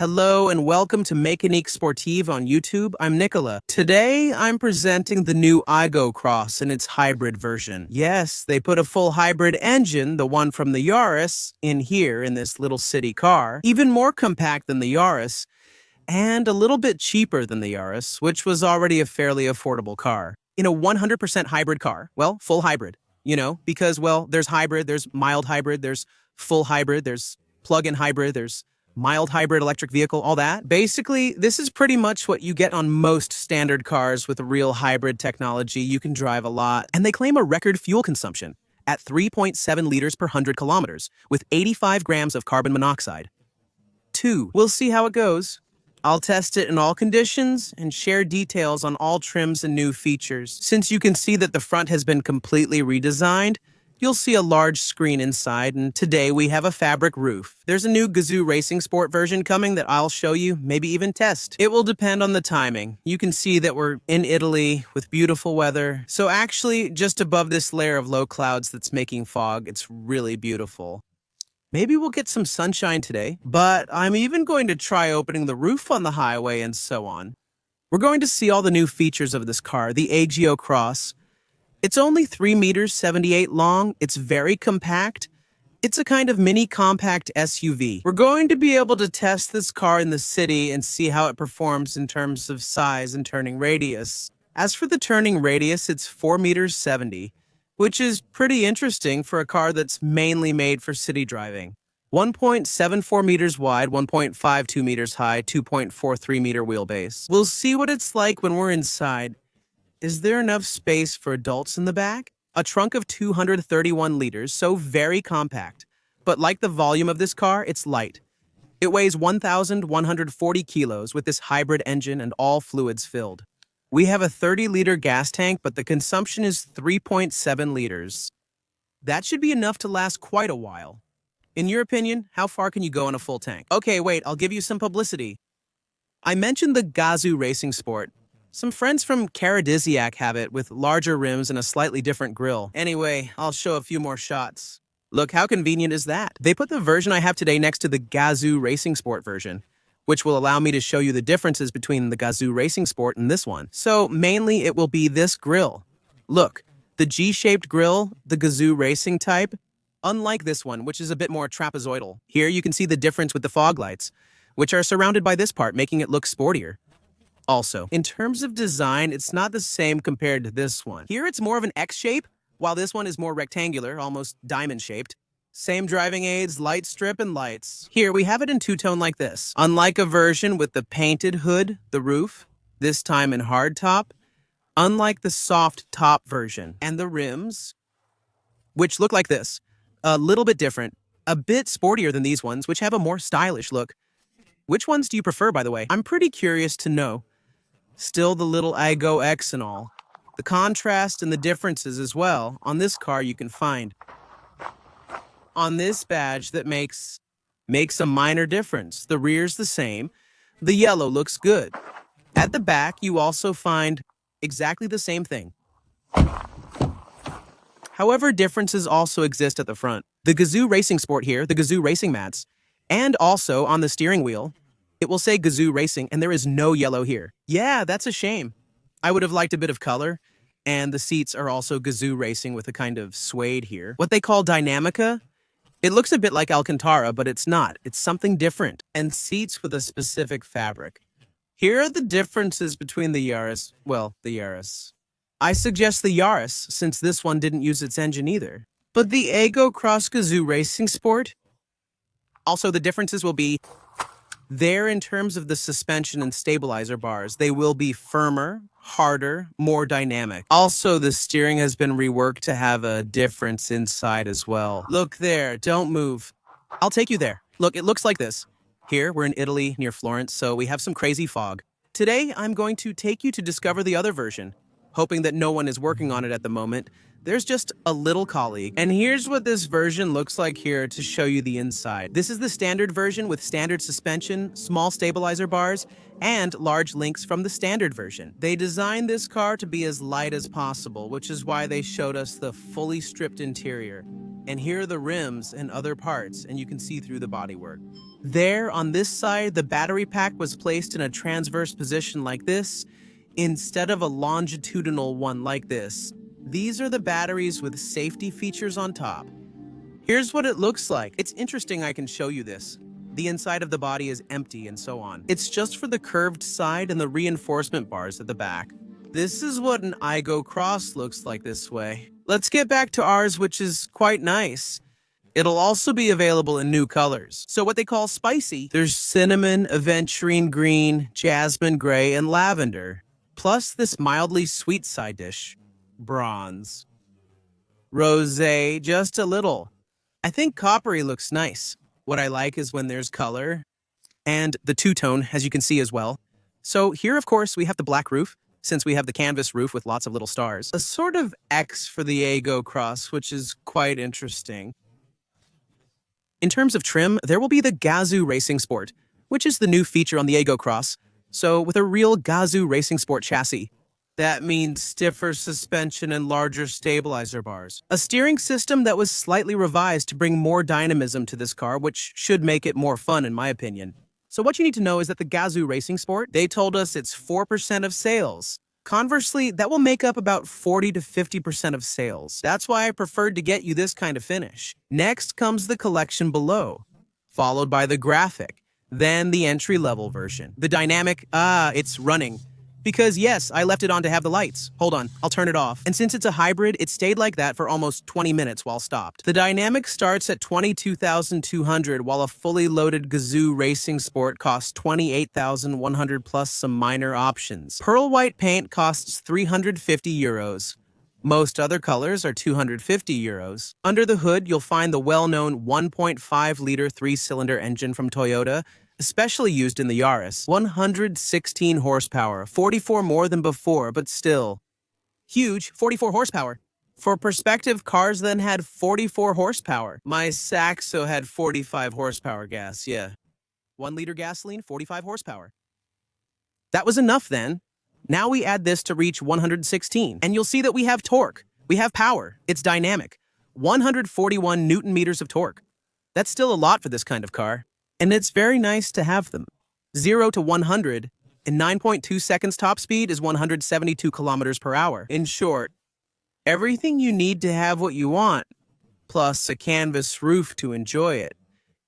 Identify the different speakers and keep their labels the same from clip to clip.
Speaker 1: Hello and welcome to Mecaniquesportive on YouTube. I'm Nicola. Today, I'm presenting the new Aygo Cross in its hybrid version. Yes, they put a full hybrid engine, the one from the Yaris, in here in this little city car. Even more compact than the Yaris, and a little bit cheaper than the Yaris, which was already a fairly affordable car. In a 100% hybrid car, well, full hybrid, because, well, there's hybrid, there's mild hybrid, there's full hybrid, there's plug-in hybrid, there's mild hybrid electric vehicle, all that. Basically, this is pretty much what you get on most standard cars with real hybrid technology. You can drive a lot. And they claim a record fuel consumption at 3.7 liters per 100 kilometers with 85 grams of carbon monoxide. We'll see how it goes. I'll test it in all conditions and share details on all trims and new features. Since you can see that the front has been completely redesigned, you'll see a large screen inside, and today we have a fabric roof. There's a new Gazoo Racing Sport version coming that I'll show you, maybe even test. It will depend on the timing. You can see that we're in Italy with beautiful weather. So actually, just above this layer of low clouds that's making fog, it's really beautiful. Maybe we'll get some sunshine today, but I'm even going to try opening the roof on the highway and so on. We're going to see all the new features of this car, the Aygo Cross. It's only 3 meters 78 long. It's very compact. It's a kind of mini compact SUV. We're going to be able to test this car in the city and see how it performs in terms of size and turning radius. As for the turning radius, it's 4 meters 70, which is pretty interesting for a car that's mainly made for city driving. 1.74 meters wide, 1.52 meters high, 2.43 meter wheelbase. We'll see what it's like when we're inside. Is there enough space for adults in the back? A trunk of 231 liters, so very compact. But like the volume of this car, it's light. It weighs 1,140 kilos with this hybrid engine and all fluids filled. We have a 30-liter gas tank, but the consumption is 3.7 liters. That should be enough to last quite a while. In your opinion, how far can you go on a full tank? Okay, wait, I'll give you some publicity. I mentioned the Gazoo Racing Sport. Some friends from Caradisiac have it with larger rims and a slightly different grille. Anyway, I'll show a few more shots. Look, how convenient is that? They put the version I have today next to the Gazoo Racing Sport version, which will allow me to show you the differences between the Gazoo Racing Sport and this one. So mainly it will be this grille. Look, the G-shaped grille, the Gazoo Racing type, unlike this one, which is a bit more trapezoidal. Here you can see the difference with the fog lights, which are surrounded by this part, making it look sportier. Also, in terms of design, it's not the same compared to this one. Here it's more of an X shape, while this one is more rectangular, almost diamond-shaped. Same driving aids, light strip, and lights. Here we have it in two-tone like this. Unlike a version with the painted hood, the roof, this time in hardtop, unlike the soft top version. And the rims, which look like this. A little bit different, a bit sportier than these ones, which have a more stylish look. Which ones do you prefer, by the way? I'm pretty curious to know. Still the little Aygo X and all. The contrast and the differences as well on this car you can find. On this badge that makes a minor difference. The rear's the same. The yellow looks good. At the back, you also find exactly the same thing. However, differences also exist at the front. The Gazoo Racing Sport here, the Gazoo Racing mats, and also on the steering wheel, it will say Gazoo Racing, and there is no yellow here. Yeah, that's a shame. I would have liked a bit of color, and the seats are also Gazoo Racing with a kind of suede here. What they call Dynamica, it looks a bit like Alcantara, but it's not. It's something different, and seats with a specific fabric. Here are the differences between the Yaris, the Yaris. I suggest the Yaris, since this one didn't use its engine either. But the Aygo Cross Gazoo Racing Sport, also the differences will be there in terms of the suspension and stabilizer bars. They will be firmer, harder, more dynamic. Also, the steering has been reworked to have a difference inside as well. Look there, don't move. I'll take you there. Look, it looks like this. Here, we're in Italy near Florence, so we have some crazy fog. Today, I'm going to take you to discover the other version. Hoping that no one is working on it at the moment, there's just a little colleague. And here's what this version looks like here to show you the inside. This is the standard version with standard suspension, small stabilizer bars, and large links from the standard version. They designed this car to be as light as possible, which is why they showed us the fully stripped interior. And here are the rims and other parts, and you can see through the bodywork. There, on this side, the battery pack was placed in a transverse position like this, instead of a longitudinal one like this. These are the batteries with safety features on top. Here's what it looks like. It's interesting I can show you this. The inside of the body is empty and so on. It's just for the curved side and the reinforcement bars at the back. This is what an Aygo Cross looks like this way. Let's get back to ours, which is quite nice. It'll also be available in new colors. So what they call spicy, there's cinnamon, aventurine green, jasmine gray, and lavender. Plus this mildly sweet side dish, bronze. Rosé, just a little. I think coppery looks nice. What I like is when there's color. And the two-tone, as you can see as well. So here, of course, we have the black roof, since we have the canvas roof with lots of little stars. A sort of X for the Aygo Cross, which is quite interesting. In terms of trim, there will be the Gazoo Racing Sport, which is the new feature on the Aygo Cross. So with a real Gazoo Racing Sport chassis. That means stiffer suspension and larger stabilizer bars. A steering system that was slightly revised to bring more dynamism to this car, which should make it more fun in my opinion. So what you need to know is that the Gazoo Racing Sport, they told us it's 4% of sales. Conversely, that will make up about 40 to 50% of sales. That's why I preferred to get you this kind of finish. Next comes the collection below, followed by the graphic, then the entry-level version. The dynamic, it's running. Because yes, I left it on to have the lights. Hold on, I'll turn it off. And since it's a hybrid, it stayed like that for almost 20 minutes while stopped. The dynamic starts at $22,200, while a fully loaded Gazoo Racing Sport costs $28,100 plus some minor options. Pearl white paint costs €350. Most other colors are €250. Under the hood, you'll find the well-known 1.5-liter 3-cylinder engine from Toyota, especially used in the Yaris. 116 horsepower, 44 more than before, but still huge, 44 horsepower. For perspective, cars then had 44 horsepower. My Saxo had 45 horsepower gas, yeah. 1 liter gasoline, 45 horsepower. That was enough then. Now we add this to reach 116, and you'll see that we have torque. We have power. It's dynamic. 141 Newton meters of torque. That's still a lot for this kind of car. And it's very nice to have them. 0 to 100 in 9.2 seconds top speed is 172 kilometers per hour. In short, everything you need to have what you want, plus a canvas roof to enjoy it.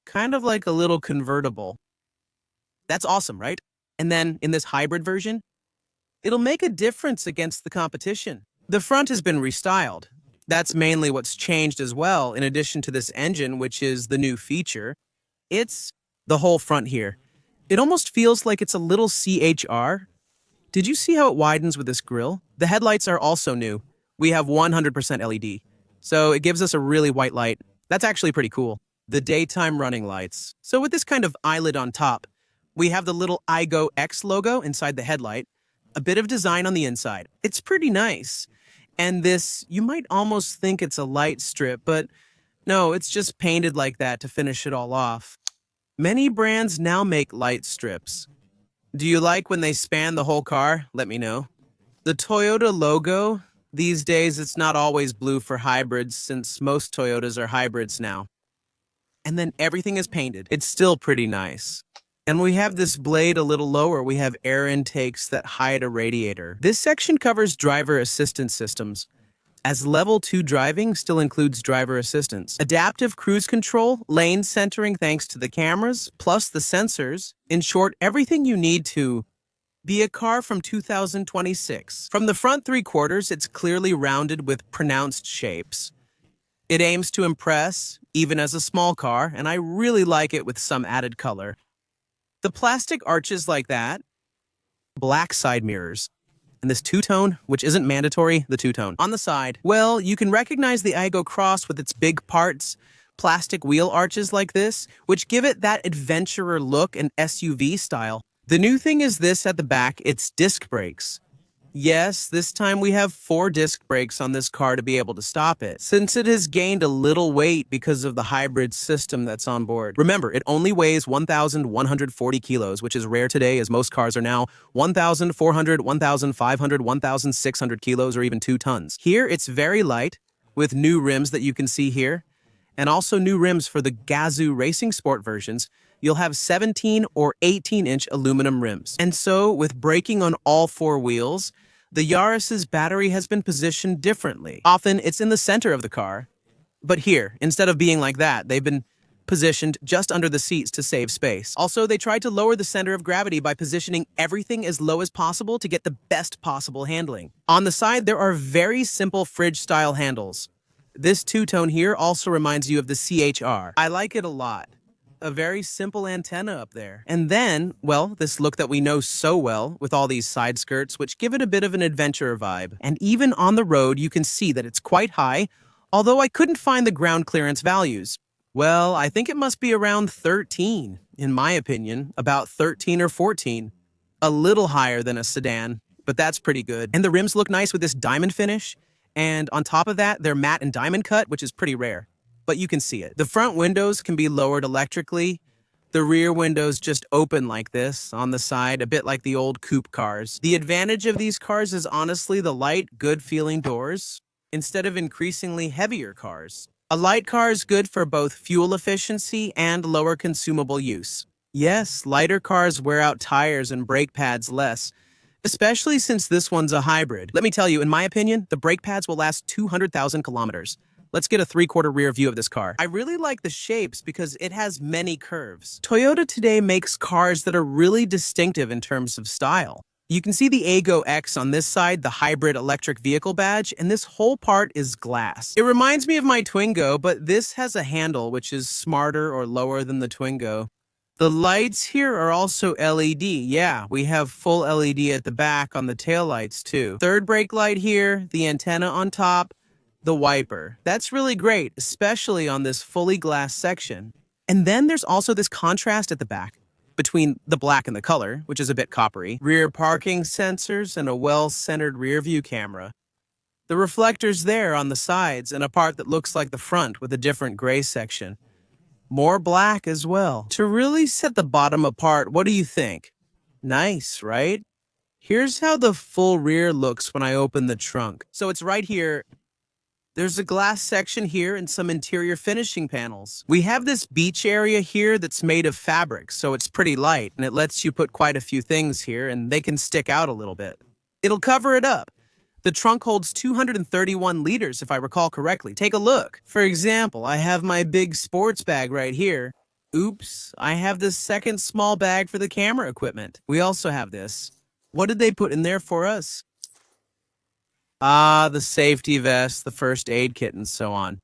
Speaker 1: Kind of like a little convertible. That's awesome, right? And then, in this hybrid version, it'll make a difference against the competition. The front has been restyled. That's mainly what's changed as well, in addition to this engine, which is the new feature. It's the whole front here. It almost feels like it's a little CHR. Did you see how it widens with this grille? The headlights are also new. We have 100% LED, so it gives us a really white light. That's actually pretty cool. The daytime running lights. So with this kind of eyelid on top, we have the little Aygo X logo inside the headlight, a bit of design on the inside. It's pretty nice. And this, you might almost think it's a light strip, but no, it's just painted like that to finish it all off. Many brands now make light strips. Do you like when they span the whole car? Let me know. The Toyota logo, these days it's not always blue for hybrids since most Toyotas are hybrids now. And then everything is painted. It's still pretty nice. And we have this blade a little lower. We have air intakes that hide a radiator. This section covers driver assistance systems, as Level 2 driving still includes driver assistance. Adaptive cruise control, lane centering thanks to the cameras, plus the sensors. In short, everything you need to be a car from 2026. From the front 3/4, it's clearly rounded with pronounced shapes. It aims to impress, even as a small car, and I really like it with some added color. The plastic arches like that, black side mirrors, and this two-tone, which isn't mandatory, the two-tone. On the side, well, you can recognize the Aygo Cross with its big parts, plastic wheel arches like this, which give it that adventurer look and SUV style. The new thing is this at the back, it's disc brakes. Yes, this time we have 4 disc brakes on this car to be able to stop it, since it has gained a little weight because of the hybrid system that's on board. Remember, it only weighs 1,140 kilos, which is rare today as most cars are now 1,400, 1,500, 1,600 kilos or even 2 tons. Here, it's very light, with new rims that you can see here, and also new rims for the Gazoo Racing Sport versions, you'll have 17 or 18-inch aluminum rims. And so, with braking on all four wheels, the Yaris's battery has been positioned differently. Often, it's in the center of the car. But here, instead of being like that, they've been positioned just under the seats to save space. Also, they tried to lower the center of gravity by positioning everything as low as possible to get the best possible handling. On the side, there are very simple fridge-style handles. This two-tone here also reminds you of the CHR. I like it a lot. A very simple antenna up there. And then, well, this look that we know so well with all these side skirts, which give it a bit of an adventurer vibe. And even on the road, you can see that it's quite high, although I couldn't find the ground clearance values. Well, I think it must be around 13, in my opinion, about 13 or 14. A little higher than a sedan, but that's pretty good. And the rims look nice with this diamond finish, and on top of that, they're matte and diamond cut, which is pretty rare. But you can see it. The front windows can be lowered electrically. The rear windows just open like this on the side, a bit like the old coupe cars. The advantage of these cars is honestly the light, good-feeling doors, instead of increasingly heavier cars. A light car is good for both fuel efficiency and lower consumable use. Yes, lighter cars wear out tires and brake pads less, especially since this one's a hybrid. Let me tell you, in my opinion, the brake pads will last 200,000 kilometers. Let's get a three-quarter rear view of this car. I really like the shapes because it has many curves. Toyota today makes cars that are really distinctive in terms of style. You can see the Aygo X on this side, the hybrid electric vehicle badge, and this whole part is glass. It reminds me of my Twingo, but this has a handle which is smarter or lower than the Twingo. The lights here are also LED. Yeah, we have full LED at the back on the taillights too. Third brake light here, the antenna on top, the wiper. That's really great, especially on this fully glass section. And then there's also this contrast at the back between the black and the color, which is a bit coppery, rear parking sensors, and a well-centered rear view camera. The reflectors there on the sides and a part that looks like the front with a different gray section. More black as well. To really set the bottom apart, what do you think? Nice, right? Here's how the full rear looks when I open the trunk. So it's right here. There's a glass section here and some interior finishing panels. We have this beach area here that's made of fabric, so it's pretty light, and it lets you put quite a few things here, and they can stick out a little bit. It'll cover it up. The trunk holds 231 liters, if I recall correctly. Take a look. For example, I have my big sports bag right here. Oops, I have this second small bag for the camera equipment. We also have this. What did they put in there for us? Ah, the safety vest, the first aid kit, and so on.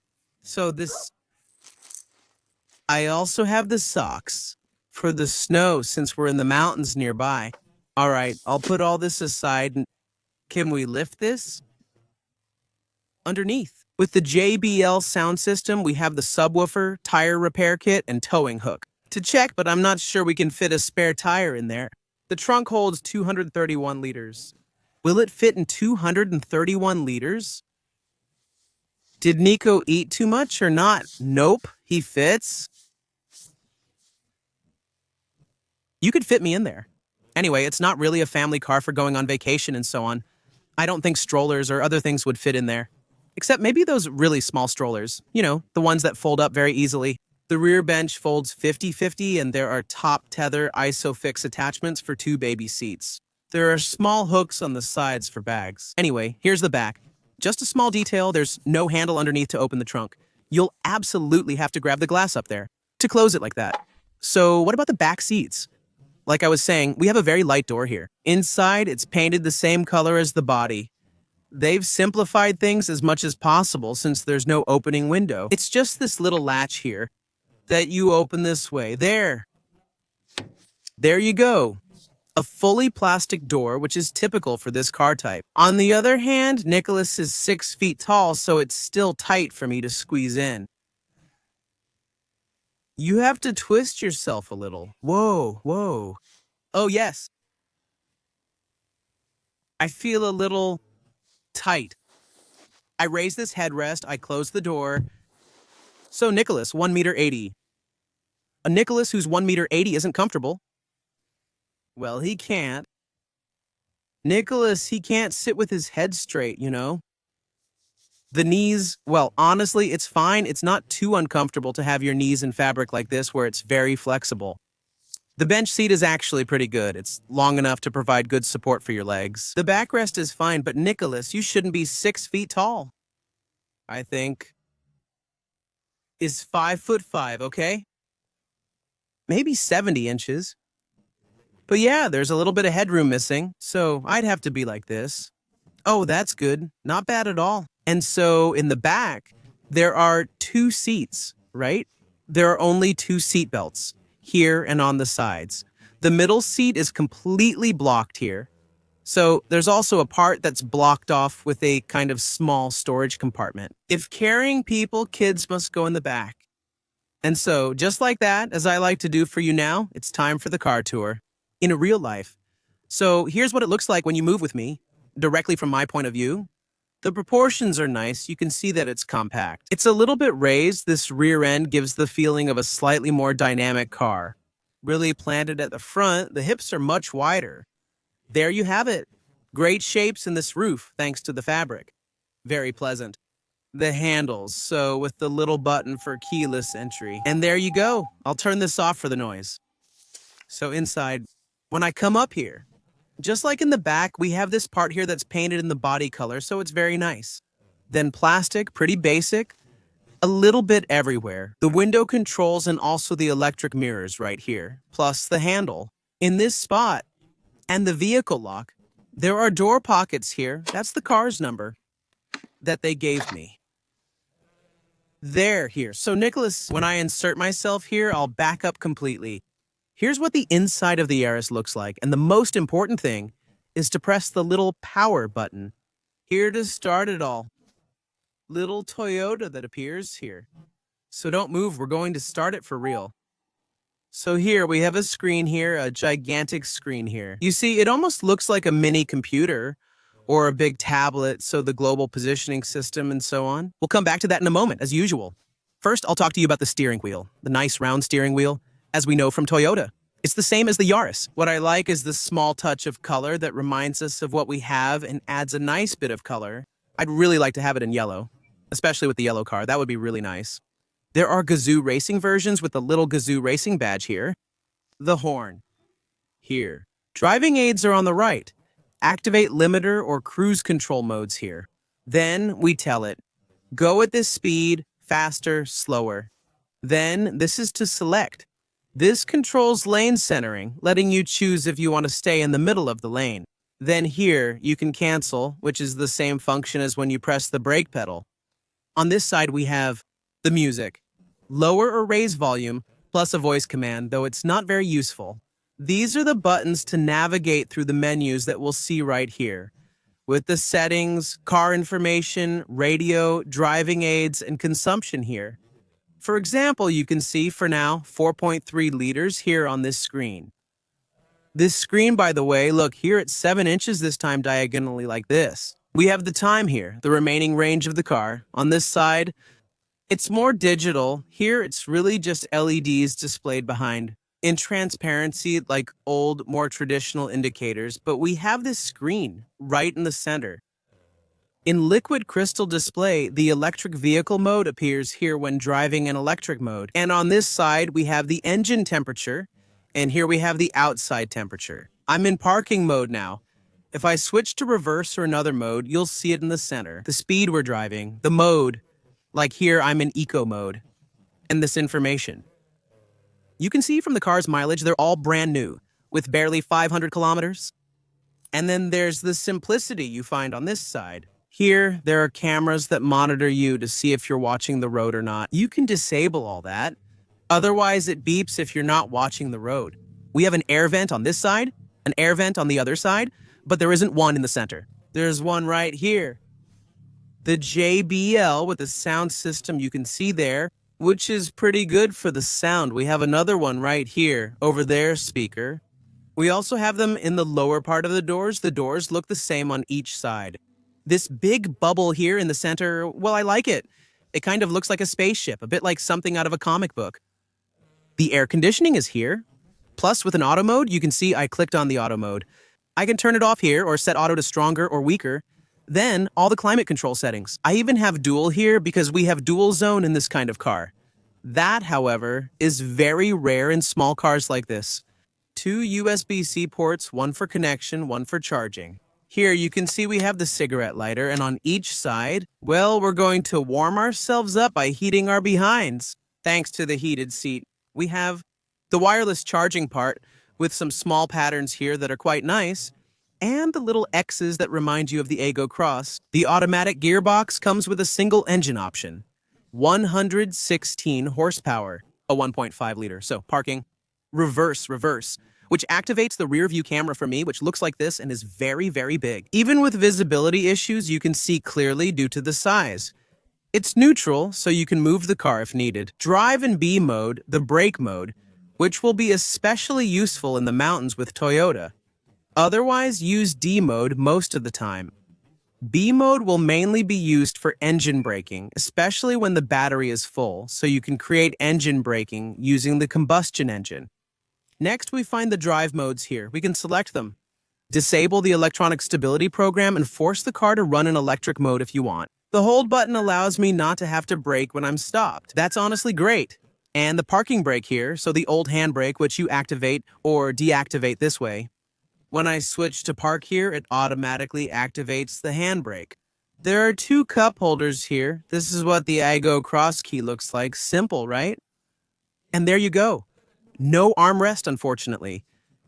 Speaker 1: I also have the socks for the snow since we're in the mountains nearby. All right, I'll put all this aside. And can we lift this? Underneath. With the JBL sound system, we have the subwoofer, tire repair kit, and towing hook. To check, but I'm not sure we can fit a spare tire in there. The trunk holds 231 liters. Will it fit in 231 liters? Did Nico eat too much or not? Nope, he fits. You could fit me in there. Anyway, it's not really a family car for going on vacation and so on. I don't think strollers or other things would fit in there. Except maybe those really small strollers. You know, the ones that fold up very easily. The rear bench folds 50-50 and there are top tether ISOFIX attachments for 2 baby seats. There are small hooks on the sides for bags. Anyway, here's the back. Just a small detail, there's no handle underneath to open the trunk. You'll absolutely have to grab the glass up there to close it like that. So what about the back seats? Like I was saying, we have a very light door here. Inside, it's painted the same color as the body. They've simplified things as much as possible since there's no opening window. It's just this little latch here that you open this way. There you go. A fully plastic door, which is typical for this car type. On the other hand, Nicholas is 6 feet tall, so it's still tight for me to squeeze in. You have to twist yourself a little. Whoa, whoa. Oh, yes. I feel a little tight. I raise this headrest, I close the door. So Nicholas, 1 meter 80. A Nicholas who's 1 meter 80 isn't comfortable. Well, he can't. Nicholas, he can't sit with his head straight, you know? The knees, well, honestly, it's fine. It's not too uncomfortable to have your knees in fabric like this where it's very flexible. The bench seat is actually pretty good. It's long enough to provide good support for your legs. The backrest is fine, but Nicholas, you shouldn't be 6 feet tall. I think is 5'5", okay? Maybe 70 inches. But yeah, there's a little bit of headroom missing, so I'd have to be like this. Oh, that's good. Not bad at all. And so in the back, there are 2 seats, right? There are only 2 seat belts, here and on the sides. The middle seat is completely blocked here. So there's also a part that's blocked off with a kind of small storage compartment. If carrying people, kids must go in the back. And so, just like that, as I like to do for you now, it's time for the car tour. In a real life. So here's what it looks like when you move with me, directly from my point of view. The proportions are nice. You can see that it's compact. It's a little bit raised. This rear end gives the feeling of a slightly more dynamic car. Really planted at the front, the hips are much wider. There you have it. Great shapes in this roof, thanks to the fabric. Very pleasant. The handles, so with the little button for keyless entry. And there you go. I'll turn this off for the noise. So inside, when I come up here, just like in the back, we have this part here that's painted in the body color, so it's very nice. Then plastic, pretty basic, a little bit everywhere. The window controls and also the electric mirrors right here, plus the handle. In this spot, and the vehicle lock, there are door pockets here. That's the car's number that they gave me. Here. So Nicholas, when I insert myself here, I'll back up completely. Here's what the inside of the Yaris looks like, and the most important thing is to press the little power button. Here to start it all. Little Toyota that appears here. So don't move, we're going to start it for real. So here, we have a screen here, a gigantic screen here. You see, it almost looks like a mini computer or a big tablet, so the global positioning system and so on. We'll come back to that in a moment, as usual. First, I'll talk to you about the steering wheel, the nice round steering wheel, as we know from Toyota. It's the same as the Yaris. What I like is the small touch of color that reminds us of what we have and adds a nice bit of color. I'd really like to have it in yellow, especially with the yellow car. That would be really nice. There are Gazoo racing versions with the little Gazoo racing badge here. The horn. Here. Driving aids are on the right. Activate limiter or cruise control modes here. Then we tell it, go at this speed, faster, slower. Then this is to select. This controls lane centering, letting you choose if you want to stay in the middle of the lane. Then here, you can cancel, which is the same function as when you press the brake pedal. On this side, we have the music. Lower or raise volume, plus a voice command, though it's not very useful. These are the buttons to navigate through the menus that we'll see right here, with the settings, car information, radio, driving aids, and consumption here. For example, you can see, for now, 4.3 liters here on this screen. This screen, by the way, look, here it's 7 inches this time diagonally like this. We have the time here, the remaining range of the car. On this side, it's more digital. Here, it's really just LEDs displayed behind. In transparency, like old, more traditional indicators, but we have this screen right in the center. In liquid crystal display, the electric vehicle mode appears here when driving in electric mode. And on this side, we have the engine temperature, and here we have the outside temperature. I'm in parking mode now. If I switch to reverse or another mode, you'll see it in the center. The speed we're driving, the mode, like here I'm in eco mode, and this information. You can see from the car's mileage, they're all brand new, with barely 500 kilometers. And then there's the simplicity you find on this side. Here, there are cameras that monitor you to see if you're watching the road or not. You can disable all that. Otherwise, it beeps if you're not watching the road. We have an air vent on this side, an air vent on the other side, but there isn't one in the center. There's one right here. The JBL with the sound system you can see there, which is pretty good for the sound. We have another one right here, over there speaker. We also have them in the lower part of the doors. The doors look the same on each side. This big bubble here in the center, well, I like it. It kind of looks like a spaceship, a bit like something out of a comic book. The air conditioning is here. Plus, with an auto mode, you can see I clicked on the auto mode. I can turn it off here or set auto to stronger or weaker. Then, all the climate control settings. I even have dual here because we have dual zone in this kind of car. That, however, is very rare in small cars like this. 2 USB-C ports, one for connection, one for charging. Here you can see we have the cigarette lighter, and on each side, well, we're going to warm ourselves up by heating our behinds. Thanks to the heated seat, we have the wireless charging part with some small patterns here that are quite nice, and the little X's that remind you of the Aygo Cross. The automatic gearbox comes with a single engine option, 116 horsepower, a 1.5 liter, so parking, reverse, which activates the rear view camera for me, which looks like this and is very, very big. Even with visibility issues, you can see clearly due to the size. It's neutral, so you can move the car if needed. Drive in B mode, the brake mode, which will be especially useful in the mountains with Toyota. Otherwise, use D mode most of the time. B mode will mainly be used for engine braking, especially when the battery is full, so you can create engine braking using the combustion engine. Next, we find the drive modes here. We can select them. Disable the electronic stability program and force the car to run in electric mode if you want. The hold button allows me not to have to brake when I'm stopped. That's honestly great. And the parking brake here, so the old handbrake, which you activate or deactivate this way. When I switch to park here, it automatically activates the handbrake. There are 2 cup holders here. This is what the Aygo Cross key looks like. Simple, right? And there you go. No armrest, unfortunately.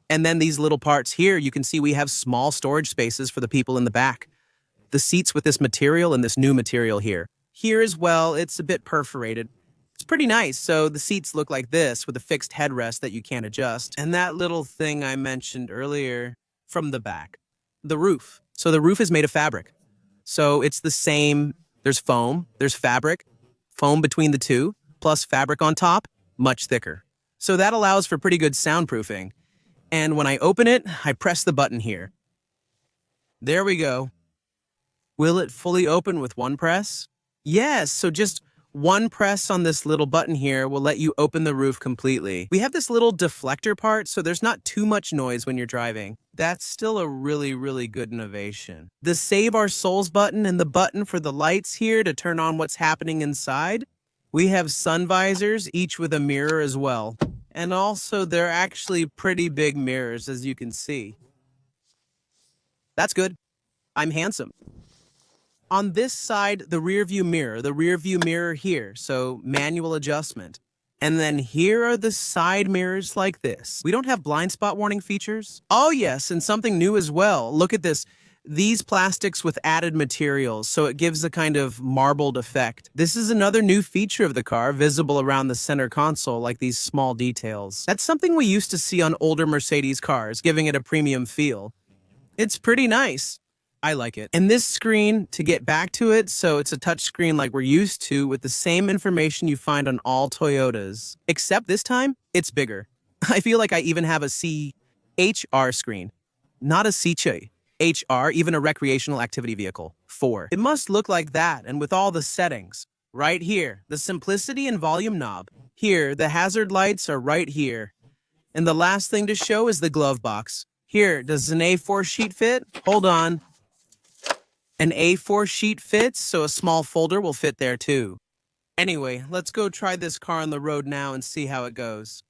Speaker 1: And then these little parts here, you can see we have small storage spaces for the people in the back. The seats with this material and this new material here. Here as well, it's a bit perforated. It's pretty nice, so the seats look like this with a fixed headrest that you can't adjust. And that little thing I mentioned earlier from the back, the roof. So the roof is made of fabric. So it's the same, there's foam, there's fabric, foam between the two, plus fabric on top, much thicker. So that allows for pretty good soundproofing. And when I open it, I press the button here. There we go. Will it fully open with one press? Yes, so just one press on this little button here will let you open the roof completely. We have this little deflector part, so there's not too much noise when you're driving. That's still a really, really good innovation. The Save Our Souls button and the button for the lights here to turn on what's happening inside. We have sun visors, each with a mirror as well. And also, they're actually pretty big mirrors, as you can see. That's good. I'm handsome. On this side, the rear view mirror here, so manual adjustment. And then here are the side mirrors like this. We don't have blind spot warning features. Oh yes, and something new as well. Look at this. These plastics with added materials, so it gives a kind of marbled effect. This is another new feature of the car, visible around the center console, like these small details. That's something we used to see on older Mercedes cars, giving it a premium feel. It's pretty nice. I like it. And this screen, to get back to it, so it's a touch screen like we're used to with the same information you find on all Toyotas. Except this time, it's bigger. I feel like I even have a CHR screen, not a CCH. HR, even a recreational activity vehicle. 4. It must look like that, and with all the settings. Right here, the simplicity and volume knob. Here, the hazard lights are right here. And the last thing to show is the glove box. Here, does an A4 sheet fit? Hold on. An A4 sheet fits, so a small folder will fit there too. Anyway, let's go try this car on the road now and see how it goes.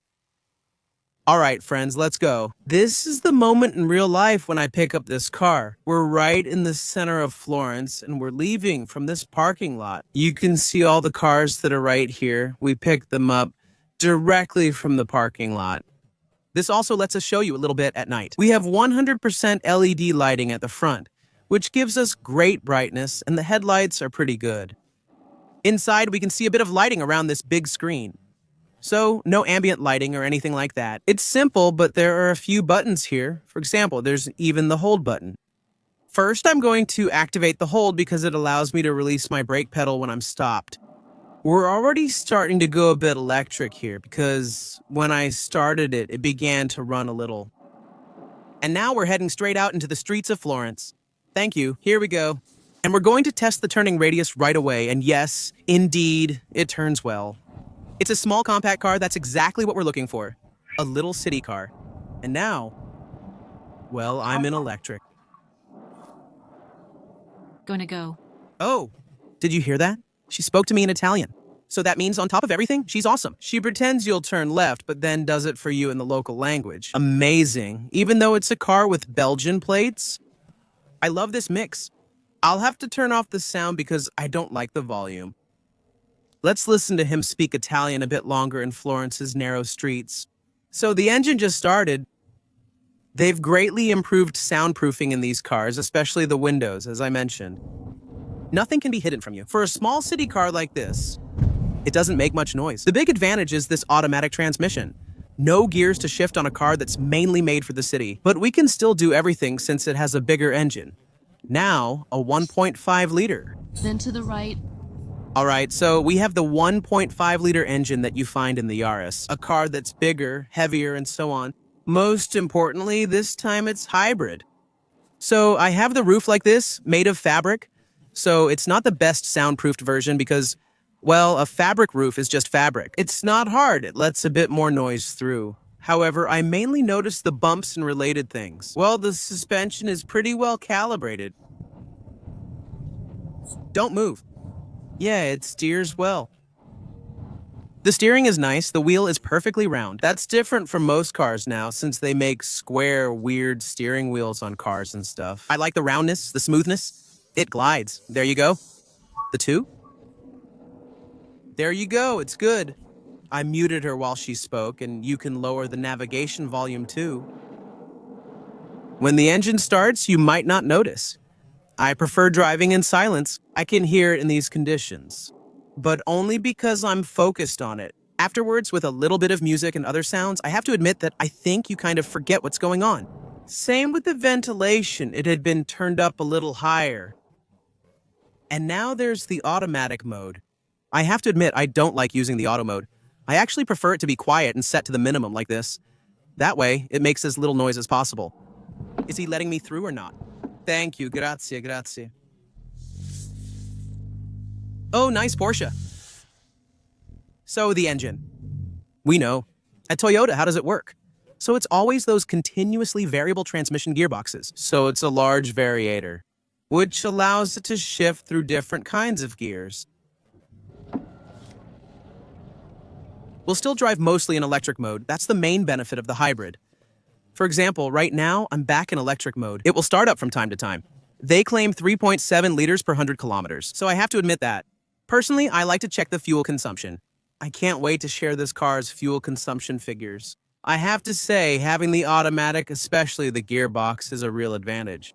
Speaker 1: All right, friends, let's go. This is the moment in real life when I pick up this car. We're right in the center of Florence, and we're leaving from this parking lot. You can see all the cars that are right here. We picked them up directly from the parking lot. This also lets us show you a little bit at night. We have 100% LED lighting at the front, which gives us great brightness, and the headlights are pretty good. Inside, we can see a bit of lighting around this big screen. So, no ambient lighting or anything like that. It's simple, but there are a few buttons here. For example, there's even the hold button. First, I'm going to activate the hold because it allows me to release my brake pedal when I'm stopped. We're already starting to go a bit electric here because when I started it, it began to run a little. And now we're heading straight out into the streets of Florence. Thank you. Here we go. And we're going to test the turning radius right away. And yes, indeed, it turns well. It's a small compact car. That's exactly what we're looking for. A little city car. And now, well, I'm in electric.
Speaker 2: Gonna go.
Speaker 1: Oh, did you hear that? She spoke to me in Italian. So that means on top of everything, she's awesome. She pretends you'll turn left, but then does it for you in the local language. Amazing. Even though it's a car with Belgian plates, I love this mix. I'll have to turn off the sound because I don't like the volume. Let's listen to him speak Italian a bit longer in Florence's narrow streets. So the engine just started. They've greatly improved soundproofing in these cars, especially the windows, as I mentioned. Nothing can be hidden from you. For a small city car like this, it doesn't make much noise. The big advantage is this automatic transmission. No gears to shift on a car that's mainly made for the city, but we can still do everything since it has a bigger engine. Now, a 1.5 liter.
Speaker 2: Then to the right.
Speaker 1: All right, so we have the 1.5 liter engine that you find in the Yaris, a car that's bigger, heavier, and so on. Most importantly, this time it's hybrid. So I have the roof like this, made of fabric. So it's not the best soundproofed version because, well, a fabric roof is just fabric. It's not hard, it lets a bit more noise through. However, I mainly notice the bumps and related things. Well, the suspension is pretty well calibrated. Don't move. Yeah, it steers well. The steering is nice, the wheel is perfectly round. That's different from most cars now since they make square, weird steering wheels on cars and stuff. I like the roundness, the smoothness. It glides. There you go. The 2? There you go, it's good. I muted her while she spoke, and you can lower the navigation volume too. When the engine starts, you might not notice. I prefer driving in silence. I can hear it in these conditions, but only because I'm focused on it. Afterwards, with a little bit of music and other sounds, I have to admit that I think you kind of forget what's going on. Same with the ventilation. It had been turned up a little higher. And now there's the automatic mode. I have to admit, I don't like using the auto mode. I actually prefer it to be quiet and set to the minimum like this. That way, it makes as little noise as possible. Is he letting me through or not? Thank you, grazie, grazie. Oh, nice Porsche. So the engine. We know. At Toyota, how does it work? So it's always those continuously variable transmission gearboxes. So it's a large variator, which allows it to shift through different kinds of gears. We'll still drive mostly in electric mode. That's the main benefit of the hybrid. For example, right now, I'm back in electric mode. It will start up from time to time. They claim 3.7 liters per 100 kilometers, so I have to admit that. Personally, I like to check the fuel consumption. I can't wait to share this car's fuel consumption figures. I have to say, having the automatic, especially the gearbox, is a real advantage.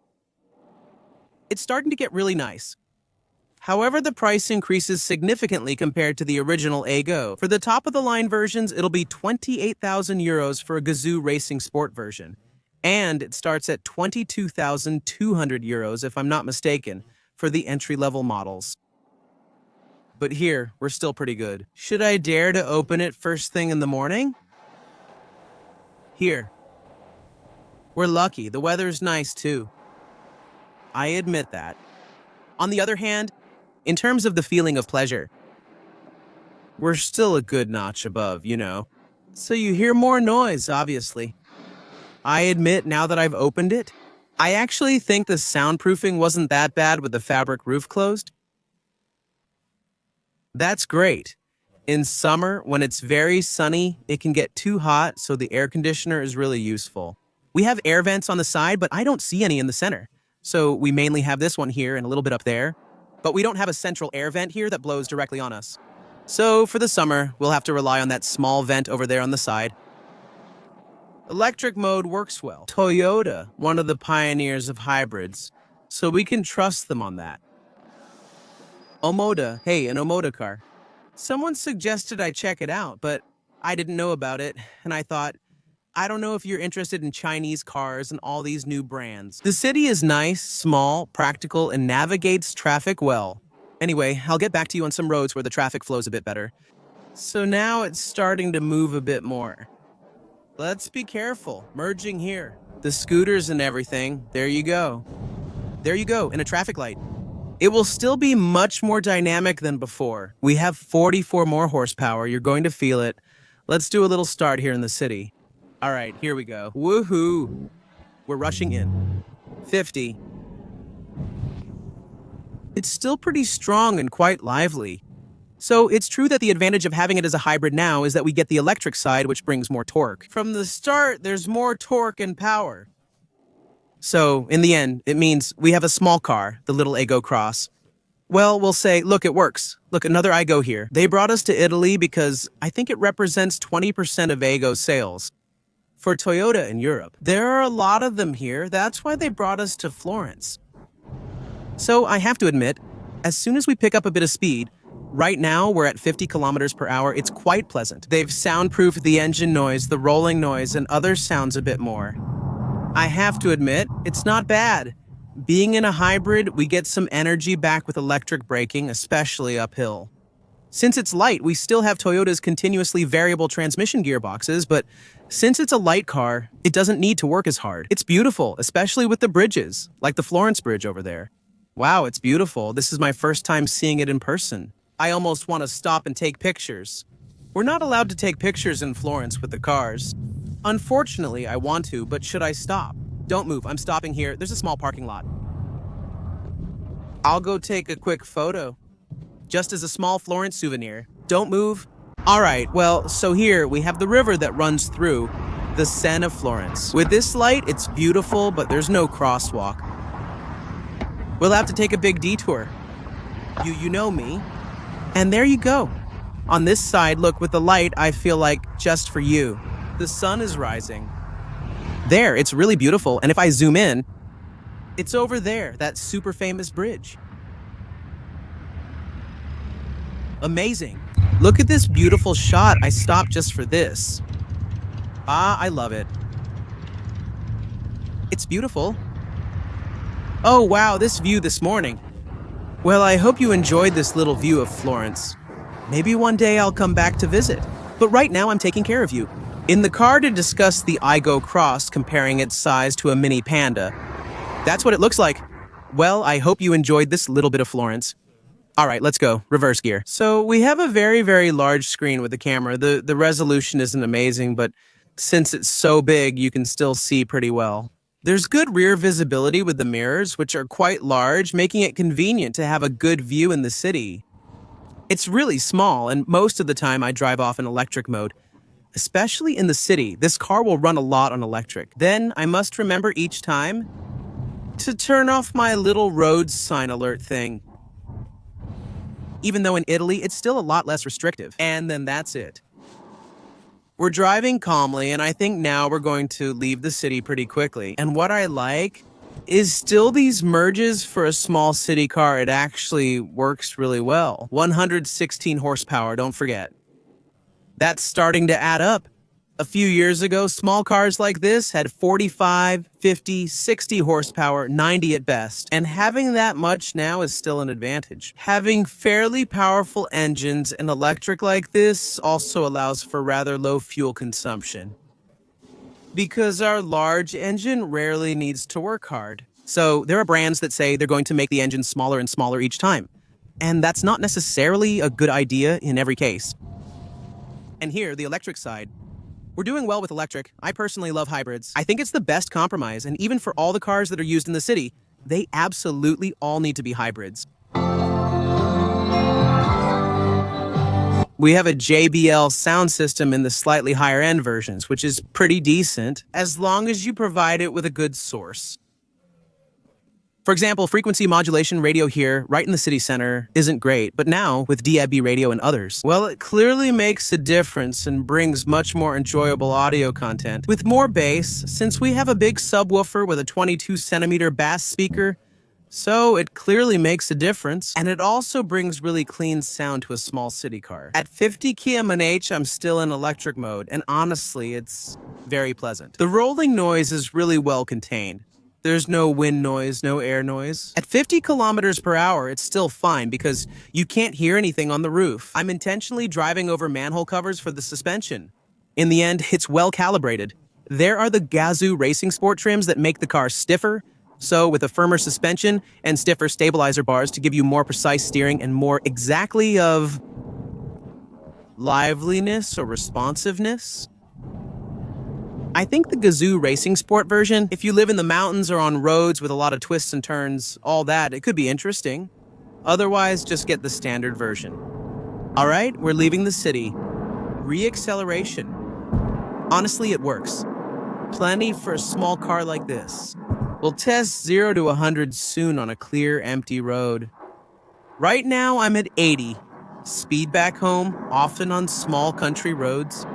Speaker 1: It's starting to get really nice. However, the price increases significantly compared to the original Aygo. For the top-of-the-line versions, it'll be 28,000 euros for a Gazoo Racing Sport version. And it starts at 22,200 euros, if I'm not mistaken, for the entry-level models. But here, we're still pretty good. Should I dare to open it first thing in the morning? Here. We're lucky. The weather's nice, too. I admit that. On the other hand, in terms of the feeling of pleasure, we're still a good notch above, you know. So you hear more noise, obviously. I admit, now that I've opened it, I actually think the soundproofing wasn't that bad with the fabric roof closed. That's great. In summer, when it's very sunny, it can get too hot, so the air conditioner is really useful. We have air vents on the side, but I don't see any in the center. So we mainly have this one here and a little bit up there. But we don't have a central air vent here that blows directly on us. So for the summer, we'll have to rely on that small vent over there on the side. Electric mode works well. Toyota, one of the pioneers of hybrids, so we can trust them on that. Omoda, hey, an Omoda car. Someone suggested I check it out, but I didn't know about it, and I thought, I don't know if you're interested in Chinese cars and all these new brands. The city is nice, small, practical, and navigates traffic well. Anyway, I'll get back to you on some roads where the traffic flows a bit better. So now it's starting to move a bit more. Let's be careful, merging here. The scooters and everything, there you go. There you go, in a traffic light. It will still be much more dynamic than before. We have 44 more horsepower, you're going to feel it. Let's do a little start here in the city. All right, here we go. Woohoo! We're rushing in. 50. It's still pretty strong and quite lively. So it's true that the advantage of having it as a hybrid now is that we get the electric side, which brings more torque. From the start, there's more torque and power. So, in the end, it means we have a small car, the little Aygo Cross. Well, we'll say, look, it works. Look, another Aygo here. They brought us to Italy because I think it represents 20% of Aygo's sales. For Toyota in Europe, there are a lot of them here. That's why they brought us to Florence. So I have to admit, as soon as we pick up a bit of speed, right now we're at 50 kilometers per hour, it's quite pleasant. They've soundproofed the engine noise, the rolling noise, and other sounds a bit more. I have to admit, it's not bad. Being in a hybrid, we get some energy back with electric braking, especially uphill. Since it's light, we still have Toyota's continuously variable transmission gearboxes, but since it's a light car, it doesn't need to work as hard. It's beautiful, especially with the bridges, like the Florence Bridge over there. Wow, it's beautiful. This is my first time seeing it in person. I almost want to stop and take pictures. We're not allowed to take pictures in Florence with the cars. Unfortunately, I want to, but should I stop? Don't move, I'm stopping here. There's a small parking lot. I'll go take a quick photo. Just as a small Florence souvenir. Don't move. All right, well, so here we have the river that runs through the Seine of Florence. With this light, it's beautiful, but there's no crosswalk. We'll have to take a big detour. You know me. And there you go. On this side, look, with the light, I feel like just for you. The sun is rising. There, it's really beautiful, and if I zoom in, it's over there, that super famous bridge. Amazing. Look at this beautiful shot. I stopped just for this. I love it. It's beautiful. Oh wow, this view this morning. Well, I hope you enjoyed this little view of Florence. Maybe one day I'll come back to visit. But right now I'm taking care of you. In the car to discuss the Aygo Cross, comparing its size to a mini Panda. That's what it looks like. Well, I hope you enjoyed this little bit of Florence. All right, let's go. Reverse gear. So we have a very, very large screen with the camera. The resolution isn't amazing, but since it's so big, you can still see pretty well. There's good rear visibility with the mirrors, which are quite large, making it convenient to have a good view in the city. It's really small, and most of the time I drive off in electric mode. Especially in the city, this car will run a lot on electric. Then I must remember each time to turn off my little road sign alert thing. Even though in Italy, it's still a lot less restrictive. And then that's it. We're driving calmly, and I think now we're going to leave the city pretty quickly. And what I like is still these merges for a small city car. It actually works really well. 116 horsepower, don't forget. That's starting to add up. A few years ago, small cars like this had 45, 50, 60 horsepower, 90 at best. And having that much now is still an advantage. Having fairly powerful engines and electric like this also allows for rather low fuel consumption. Because our large engine rarely needs to work hard. So there are brands that say they're going to make the engine smaller and smaller each time. And that's not necessarily a good idea in every case. And here, the electric side. We're doing well with electric. I personally love hybrids. I think it's the best compromise, and even for all the cars that are used in the city, they absolutely all need to be hybrids. We have a JBL sound system in the slightly higher end versions, which is pretty decent, as long as you provide it with a good source. For example, frequency modulation radio here, right in the city center, isn't great, but now, with DAB radio and others, well, it clearly makes a difference and brings much more enjoyable audio content. With more bass, since we have a big subwoofer with a 22-centimeter bass speaker, so it clearly makes a difference, and it also brings really clean sound to a small city car. At 50 km/h, I'm still in electric mode, and honestly, it's very pleasant. The rolling noise is really well contained. There's no wind noise, no air noise. At 50 kilometers per hour, it's still fine because you can't hear anything on the roof. I'm intentionally driving over manhole covers for the suspension. In the end, it's well calibrated. There are the Gazoo racing sport trims that make the car stiffer, so with a firmer suspension and stiffer stabilizer bars to give you more precise steering and more exactly of liveliness or responsiveness. I think the Gazoo Racing Sport version, if you live in the mountains or on roads with a lot of twists and turns, all that, it could be interesting. Otherwise, just get the standard version. All right, we're leaving the city. Re-acceleration. Honestly, it works. Plenty for a small car like this. We'll test 0 to 100 soon on a clear, empty road. Right now, I'm at 80. Speed back home, often on small country roads.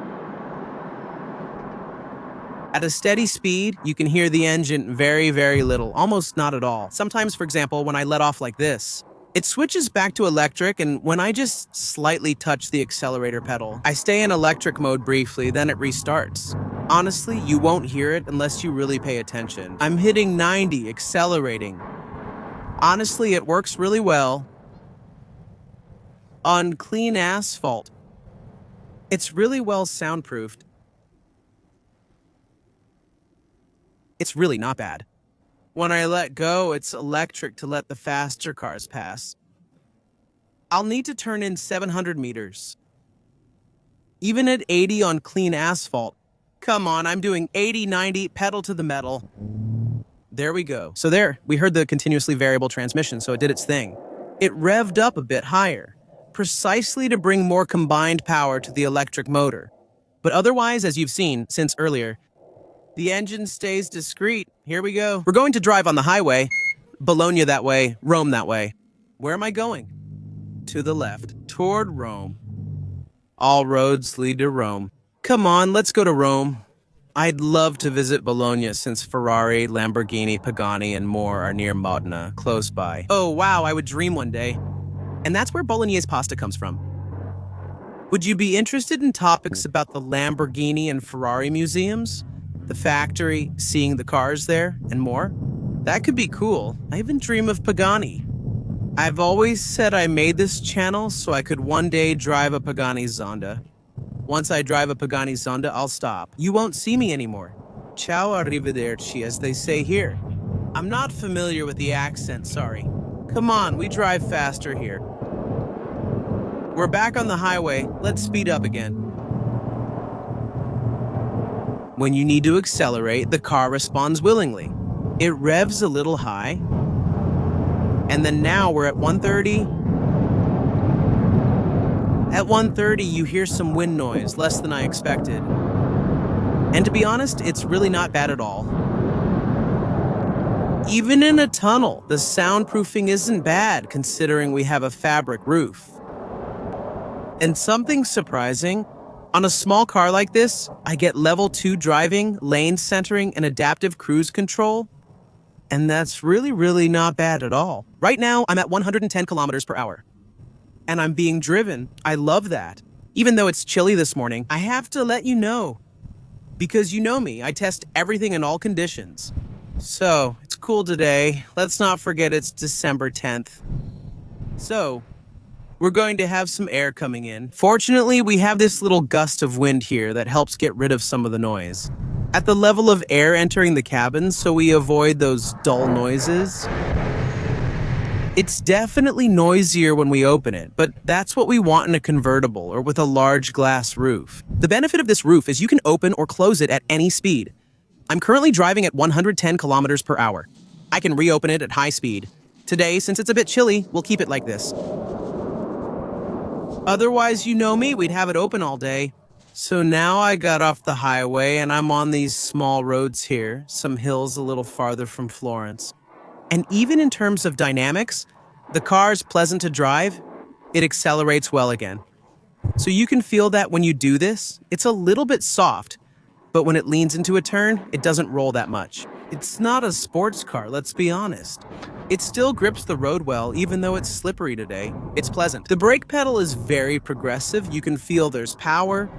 Speaker 1: At a steady speed, you can hear the engine very, very little, almost not at all. Sometimes, for example, when I let off like this, it switches back to electric, and when I just slightly touch the accelerator pedal, I stay in electric mode briefly, then it restarts. Honestly, you won't hear it unless you really pay attention. I'm hitting 90, accelerating. Honestly, it works really well on clean asphalt. It's really well soundproofed. It's really not bad. When I let go, it's electric to let the faster cars pass. I'll need to turn in 700 meters. Even at 80 on clean asphalt. Come on, I'm doing 80, 90, pedal to the metal. There we go. So there, we heard the continuously variable transmission, so it did its thing. It revved up a bit higher, precisely to bring more combined power to the electric motor. But otherwise, as you've seen since earlier, the engine stays discreet. Here we go. We're going to drive on the highway. Bologna that way, Rome that way. Where am I going? To the left, toward Rome. All roads lead to Rome. Come on, let's go to Rome. I'd love to visit Bologna since Ferrari, Lamborghini, Pagani, and more are near Modena, close by. Oh wow, I would dream one day. And that's where Bolognese pasta comes from. Would you be interested in topics about the Lamborghini and Ferrari museums? The factory, seeing the cars there, and more? That could be cool. I even dream of Pagani. I've always said I made this channel so I could one day drive a Pagani Zonda. Once I drive a Pagani Zonda, I'll stop. You won't see me anymore. Ciao arrivederci, as they say here. I'm not familiar with the accent, sorry. Come on, we drive faster here. We're back on the highway. Let's speed up again. When you need to accelerate, the car responds willingly. It revs a little high. And then now we're at 130. At 130, you hear some wind noise, less than I expected. And to be honest, it's really not bad at all. Even in a tunnel, the soundproofing isn't bad considering we have a fabric roof. And something surprising, on a small car like this, I get level 2 driving, lane centering, and adaptive cruise control. And that's really not bad at all. Right now, I'm at 110 kilometers per hour. And I'm being driven. I love that. Even though it's chilly this morning, I have to let you know. Because you know me, I test everything in all conditions. So, it's cool today. Let's not forget it's December 10th. So, we're going to have some air coming in. Fortunately, we have this little gust of wind here that helps get rid of some of the noise. At the level of air entering the cabin, so we avoid those dull noises. It's definitely noisier when we open it, but that's what we want in a convertible or with a large glass roof. The benefit of this roof is you can open or close it at any speed. I'm currently driving at 110 kilometers per hour. I can reopen it at high speed. Today, since it's a bit chilly, we'll keep it like this. Otherwise, you know me, we'd have it open all day. So now I got off the highway and I'm on these small roads here, some hills a little farther from Florence. And even in terms of dynamics, the car's pleasant to drive, it accelerates well again. So you can feel that when you do this, it's a little bit soft, but when it leans into a turn, it doesn't roll that much. It's not a sports car, let's be honest. It still grips the road well, even though it's slippery today. It's pleasant. The brake pedal is very progressive. You can feel there's power,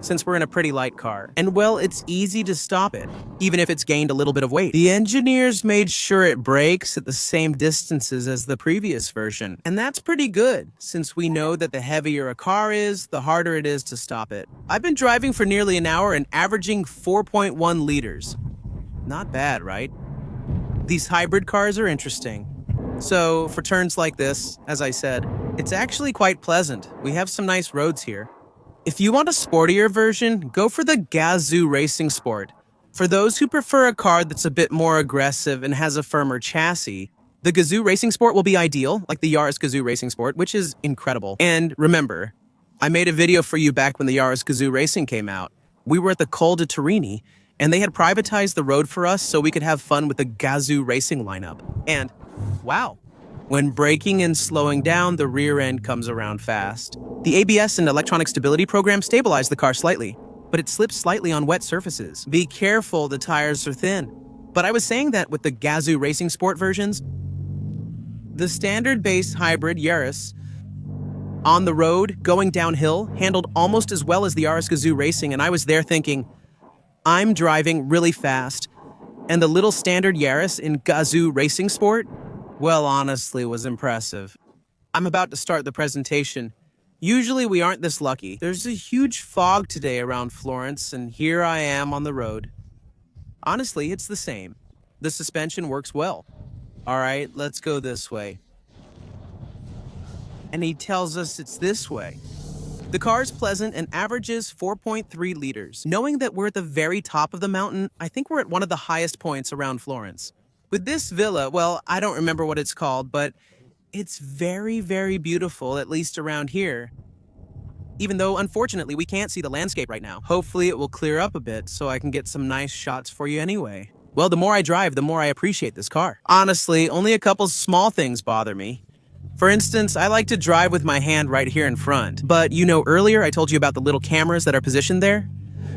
Speaker 1: since we're in a pretty light car. And well, it's easy to stop it, even if it's gained a little bit of weight. The engineers made sure it brakes at the same distances as the previous version. And that's pretty good, since we know that the heavier a car is, the harder it is to stop it. I've been driving for nearly an hour and averaging 4.1 liters. Not bad, right? These hybrid cars are interesting. So, for turns like this, as I said, it's actually quite pleasant. We have some nice roads here. If you want a sportier version, go for the Gazoo Racing Sport. For those who prefer a car that's a bit more aggressive and has a firmer chassis, The Gazoo Racing Sport will be ideal, like the Yaris Gazoo Racing Sport, which is incredible. And remember, I made a video for you back when the Yaris Gazoo Racing came out. We were at the Col de Torini, and they had privatized the road for us so we could have fun with the Gazoo Racing lineup. And, wow, when braking and slowing down, the rear end comes around fast. The ABS and electronic stability program stabilize the car slightly, but it slips slightly on wet surfaces. Be careful, the tires are thin. But I was saying that with the Gazoo Racing Sport versions, the standard base hybrid Yaris on the road, going downhill, handled almost as well as the Yaris Gazoo Racing, and I was there thinking, I'm driving really fast, and the little standard Yaris in Gazoo Racing Sport, well, honestly, was impressive. I'm about to start the presentation. Usually we aren't this lucky. There's a huge fog today around Florence, and here I am on the road. Honestly, it's the same. The suspension works well. All right, let's go this way. And he tells us it's this way. The car's pleasant and averages 4.3 liters. Knowing that we're at the very top of the mountain, I think we're at one of the highest points around Florence. With this villa, well, I don't remember what it's called, but it's very, very beautiful, at least around here. Even though, unfortunately, we can't see the landscape right now. Hopefully it will clear up a bit so I can get some nice shots for you anyway. Well, the more I drive, the more I appreciate this car. Honestly, only a couple small things bother me. For instance, I like to drive with my hand right here in front. But you know, earlier I told you about the little cameras that are positioned there?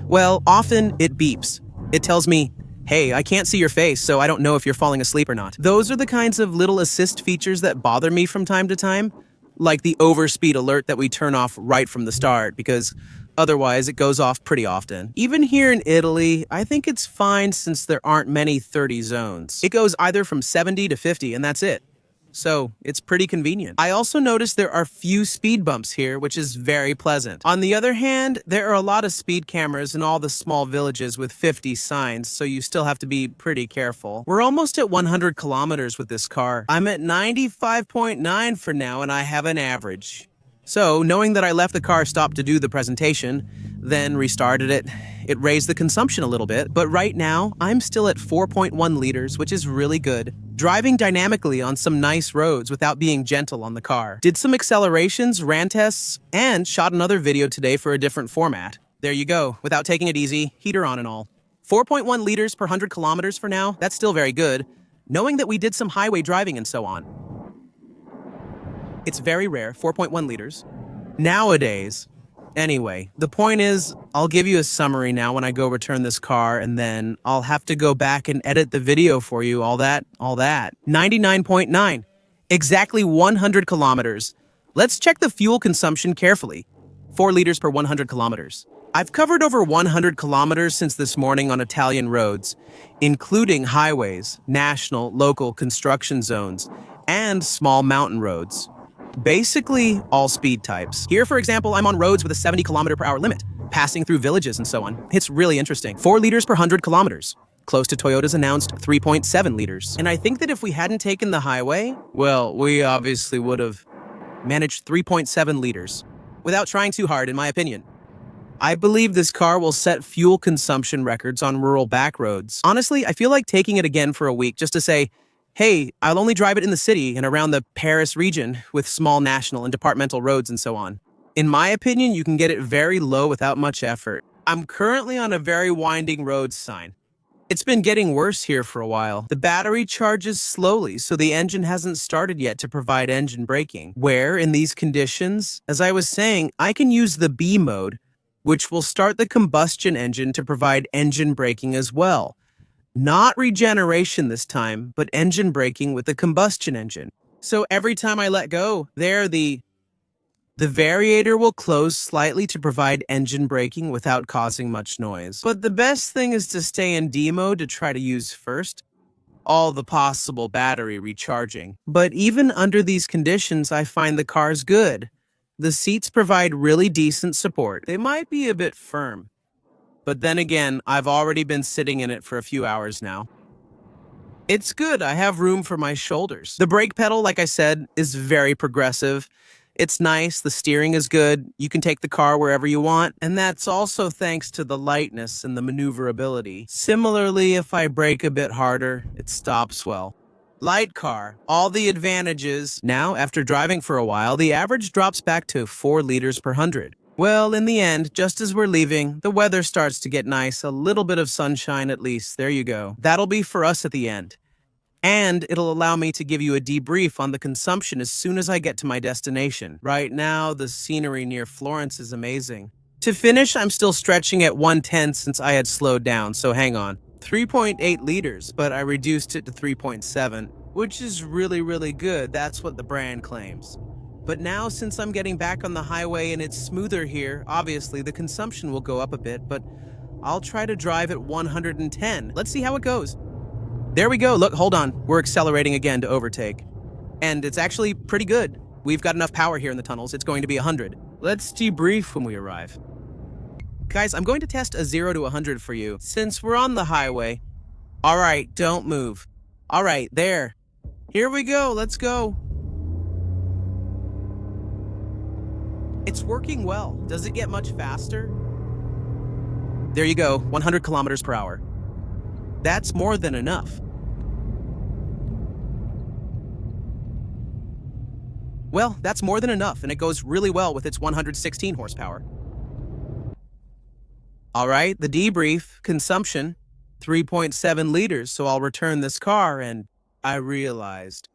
Speaker 1: Well, often it beeps. It tells me, hey, I can't see your face, so I don't know if you're falling asleep or not. Those are the kinds of little assist features that bother me from time to time, like the overspeed alert that we turn off right from the start, because otherwise it goes off pretty often. Even here in Italy, I think it's fine since there aren't many 30 zones. It goes either from 70 to 50, and that's it. So it's pretty convenient. I also noticed there are few speed bumps here, which is very pleasant. On the other hand, there are a lot of speed cameras in all the small villages with 50 signs, so you still have to be pretty careful. We're almost at 100 kilometers with this car. I'm at 95.9 for now, and I have an average. So, knowing that I left the car stopped to do the presentation, then restarted it, it raised the consumption a little bit, but right now, I'm still at 4.1 liters, which is really good. Driving dynamically on some nice roads without being gentle on the car. Did some accelerations, ran tests, and shot another video today for a different format. There you go, without taking it easy, heater on and all. 4.1 liters per 100 kilometers for now, that's still very good, knowing that we did some highway driving and so on. It's very rare, 4.1 liters. Nowadays, anyway, the point is, I'll give you a summary now when I go return this car, and then I'll have to go back and edit the video for you, all that. 99.9. Exactly 100 kilometers. Let's check the fuel consumption carefully. 4 liters per 100 kilometers. I've covered over 100 kilometers since this morning on Italian roads, including highways, national, local construction zones, and small mountain roads. Basically, all speed types. Here, for example, I'm on roads with a 70 kilometer per hour limit, passing through villages and so on. It's really interesting. 4 liters per 100 kilometers. Close to Toyota's announced 3.7 liters. And I think that if we hadn't taken the highway, well, we obviously would have managed 3.7 liters. Without trying too hard, in my opinion. I believe this car will set fuel consumption records on rural back roads. Honestly, I feel like taking it again for a week just to say, hey, I'll only drive it in the city and around the Paris region with small national and departmental roads and so on. In my opinion, you can get it very low without much effort. I'm currently on a very winding road sign. It's been getting worse here for a while. The battery charges slowly, so the engine hasn't started yet to provide engine braking. Where, in these conditions, as I was saying, I can use the B mode, which will start the combustion engine to provide engine braking as well. Not regeneration this time, but engine braking with the combustion engine. So every time I let go, the variator will close slightly to provide engine braking without causing much noise. But the best thing is to stay in D mode to try to use first all the possible battery recharging. But even under these conditions, I find the car's good. The seats provide really decent support. They might be a bit firm. But then again, I've already been sitting in it for a few hours now. It's good, I have room for my shoulders. The brake pedal, like I said, is very progressive. It's nice, the steering is good, you can take the car wherever you want, and that's also thanks to the lightness and the maneuverability. Similarly, if I brake a bit harder, it stops well. Light car, all the advantages. Now, after driving for a while, the average drops back to 4 liters per 100. Well, in the end, just as we're leaving, the weather starts to get nice, a little bit of sunshine at least. There you go. That'll be for us at the end. And it'll allow me to give you a debrief on the consumption as soon as I get to my destination. Right now, the scenery near Florence is amazing. To finish, I'm still stretching at 1/10 since I had slowed down, so hang on. 3.8 liters, but I reduced it to 3.7, which is really good. That's what the brand claims. But now, since I'm getting back on the highway and it's smoother here, obviously the consumption will go up a bit, but I'll try to drive at 110. Let's see how it goes. There we go. Look, hold on. We're accelerating again to overtake. And it's actually pretty good. We've got enough power here in the tunnels. It's going to be 100. Let's debrief when we arrive. Guys, I'm going to test a 0 to 100 for you, since we're on the highway. All right, don't move. All right, there. Here we go. Let's go. It's working well. Does it get much faster? There you go, 100 kilometers per hour. That's more than enough. Well, that's more than enough, and it goes really well with its 116 horsepower. All right, the debrief, consumption, 3.7 liters, so I'll return this car, and I realized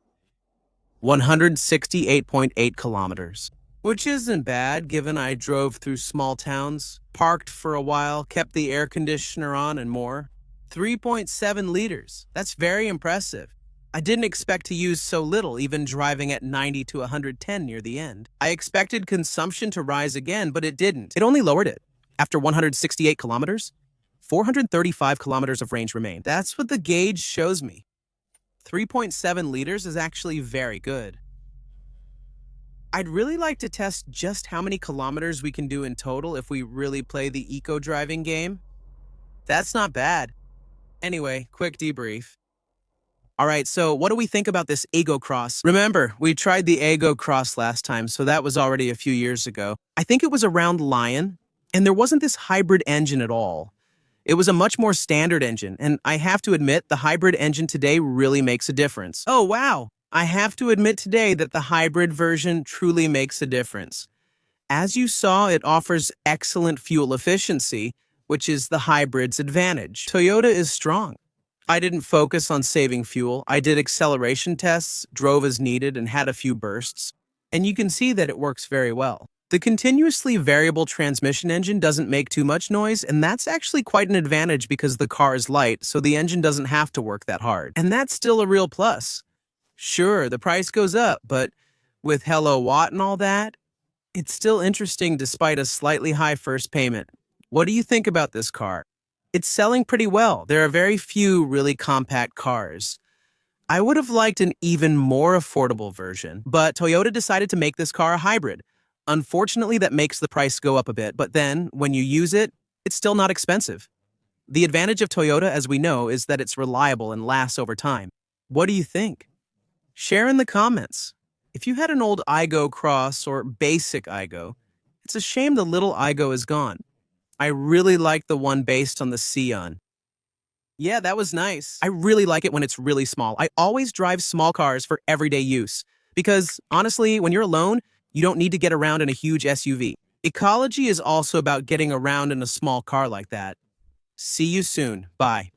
Speaker 1: 168.8 kilometers, which isn't bad given I drove through small towns, parked for a while, kept the air conditioner on, and more. 3.7 liters, that's very impressive. I didn't expect to use so little, even driving at 90 to 110 near the end. I expected consumption to rise again, but it didn't. It only lowered it. After 168 kilometers, 435 kilometers of range remain. That's what the gauge shows me. 3.7 liters is actually very good. I'd really like to test just how many kilometers we can do in total if we really play the eco-driving game. That's not bad. Anyway, quick debrief. All right, so what do we think about this Aygo Cross? Remember, we tried the Aygo Cross last time, so that was already a few years ago. I think it was around Lion, and there wasn't this hybrid engine at all. It was a much more standard engine, and I have to admit, the hybrid engine today really makes a difference. Oh, wow! I have to admit today that the hybrid version truly makes a difference. As you saw, it offers excellent fuel efficiency, which is the hybrid's advantage. Toyota is strong. I didn't focus on saving fuel. I did acceleration tests, drove as needed, and had a few bursts. And you can see that it works very well. The continuously variable transmission engine doesn't make too much noise, and that's actually quite an advantage because the car is light, so the engine doesn't have to work that hard. And that's still a real plus. Sure, the price goes up, but with Hello Watt and all that, it's still interesting despite a slightly high first payment. What do you think about this car? It's selling pretty well. There are very few really compact cars. I would have liked an even more affordable version, but Toyota decided to make this car a hybrid. Unfortunately, that makes the price go up a bit, but then, when you use it, it's still not expensive. The advantage of Toyota, as we know, is that it's reliable and lasts over time. What do you think? Share in the comments. If you had an old Aygo Cross or basic Aygo, it's a shame the little Aygo is gone. I really like the one based on the Sion. Yeah, that was nice. I really like it when it's really small. I always drive small cars for everyday use. Because, honestly, when you're alone, you don't need to get around in a huge SUV. Ecology is also about getting around in a small car like that. See you soon. Bye.